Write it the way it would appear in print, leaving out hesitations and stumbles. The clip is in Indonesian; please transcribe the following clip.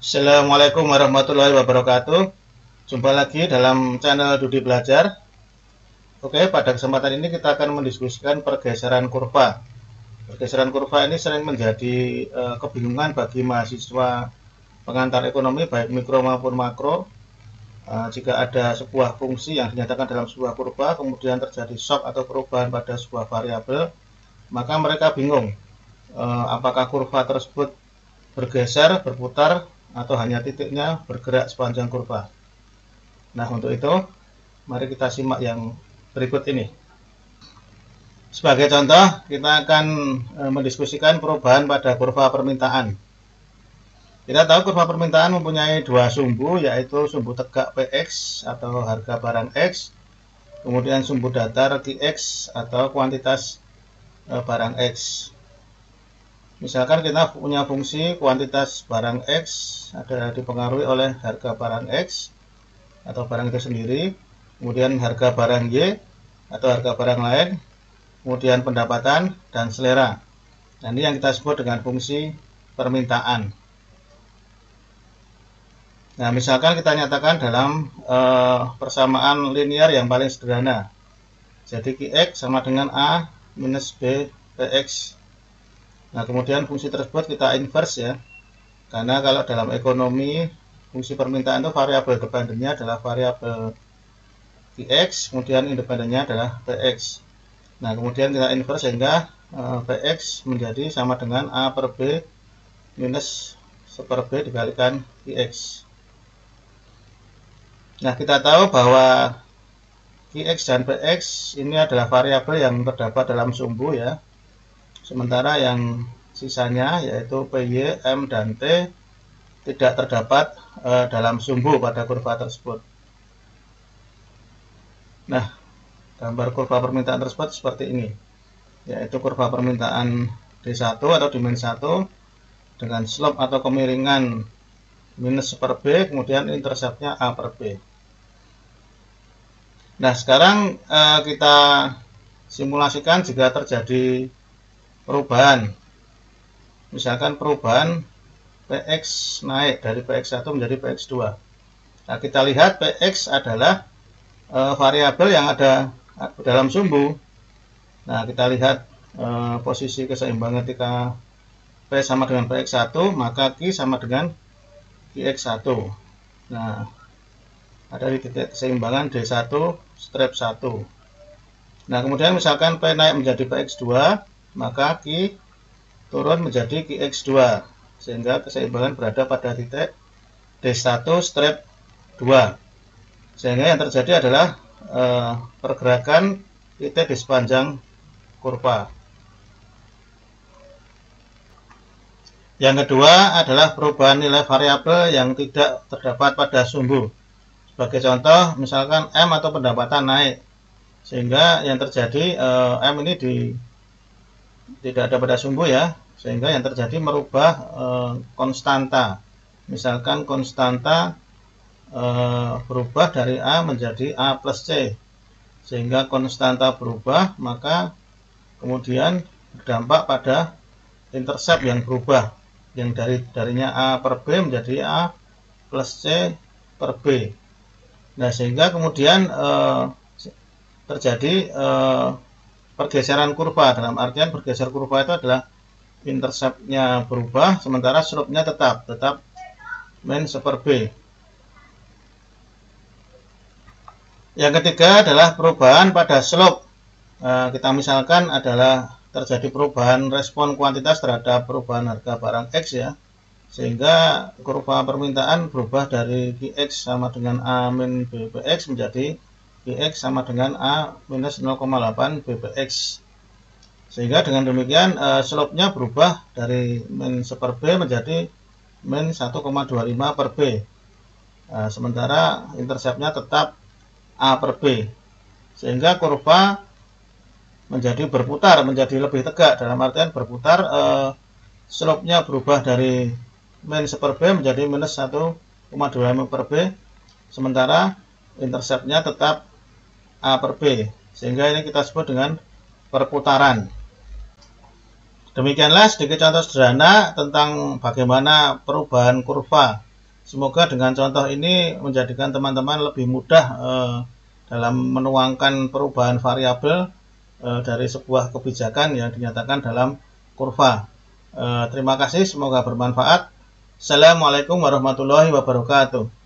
Assalamualaikum warahmatullahi wabarakatuh. Jumpa lagi dalam channel Dudi Belajar. Oke, pada kesempatan ini kita akan mendiskusikan pergeseran kurva. Pergeseran kurva ini sering menjadi kebingungan bagi mahasiswa pengantar ekonomi baik mikro maupun makro. Jika ada sebuah fungsi yang dinyatakan dalam sebuah kurva, kemudian terjadi shock atau perubahan pada sebuah variabel, maka mereka bingung apakah kurva tersebut bergeser, berputar, atau hanya titiknya bergerak sepanjang kurva. Nah, untuk itu mari kita simak yang berikut ini. Sebagai contoh, kita akan mendiskusikan perubahan pada kurva permintaan. Kita tahu kurva permintaan mempunyai dua sumbu, yaitu sumbu tegak Px atau harga barang X, kemudian sumbu datar Qx atau kuantitas barang X. Misalkan kita punya fungsi kuantitas barang X ada dipengaruhi oleh harga barang X atau barang itu sendiri, kemudian harga barang Y atau harga barang lain, kemudian pendapatan dan selera. Nah, ini yang kita sebut dengan fungsi permintaan. Nah, misalkan kita nyatakan dalam persamaan linear yang paling sederhana. Jadi Qx sama dengan A minus B Px. Nah, kemudian fungsi tersebut kita inverse ya. Karena kalau dalam ekonomi fungsi permintaan itu variabel dependennya adalah variabel Qx, kemudian independennya adalah Px. Nah, kemudian kita inverse sehingga Px menjadi sama dengan A per B minus 1 per B dikalikan Qx. Nah, kita tahu bahwa Qx dan Px ini adalah variabel yang terdapat dalam sumbu ya. Sementara yang sisanya yaitu PY, M, dan T tidak terdapat dalam sumbu pada kurva tersebut. Nah, gambar kurva permintaan tersebut seperti ini, yaitu kurva permintaan D1 atau dimensi 1 dengan slope atau kemiringan minus per B, kemudian interceptnya A per B. Nah, sekarang kita simulasikan jika terjadi perubahan. Misalkan perubahan Px naik dari Px1 menjadi Px2. Nah, kita lihat Px adalah variabel yang ada dalam sumbu. Nah, kita lihat posisi keseimbangan ketika P sama dengan Px1, maka Q sama dengan Qx1. Nah, ada di titik keseimbangan D1 strip 1. Nah, kemudian misalkan P naik menjadi Px2, maka Q turun menjadi Qx2, sehingga keseimbangan berada pada titik D1 strip 2. Sehingga yang terjadi adalah pergerakan titik di sepanjang kurva. Yang kedua adalah perubahan nilai variabel yang tidak terdapat pada sumbu. Sebagai contoh, misalkan M atau pendapatan naik, sehingga yang terjadi M ini tidak ada pada sumbu ya, sehingga yang terjadi merubah konstanta. Misalkan konstanta berubah dari A menjadi A plus C, sehingga konstanta berubah, maka kemudian berdampak pada intercept yang berubah, yang darinya A per B menjadi A plus C per B. Nah, sehingga kemudian terjadi pergeseran kurva. Dalam artian bergeser kurva itu adalah interceptnya berubah, sementara slope-nya tetap min 1 per B. Yang ketiga adalah perubahan pada slope. Kita misalkan adalah terjadi perubahan respon kuantitas terhadap perubahan harga barang X ya, sehingga kurva permintaan berubah dari Qx sama dengan A min BPX menjadi Qx sama dengan A minus 0,8 BPX. Sehingga dengan demikian slope-nya berubah dari min 1 per B menjadi min 1,25 per B. Sementara intercept-nya tetap A per B. Sehingga kurva menjadi berputar, menjadi lebih tegak. Dalam artian berputar, slope-nya berubah dari min 1 per B menjadi minus 1,25 per B. Sementara intercept-nya tetap A per B. Sehingga ini kita sebut dengan perputaran. Demikianlah sedikit contoh sederhana tentang bagaimana perubahan kurva Semoga dengan contoh ini menjadikan teman-teman lebih mudah dalam menuangkan perubahan variabel dari sebuah kebijakan yang dinyatakan dalam kurva. Terima kasih, semoga bermanfaat. Assalamualaikum warahmatullahi wabarakatuh.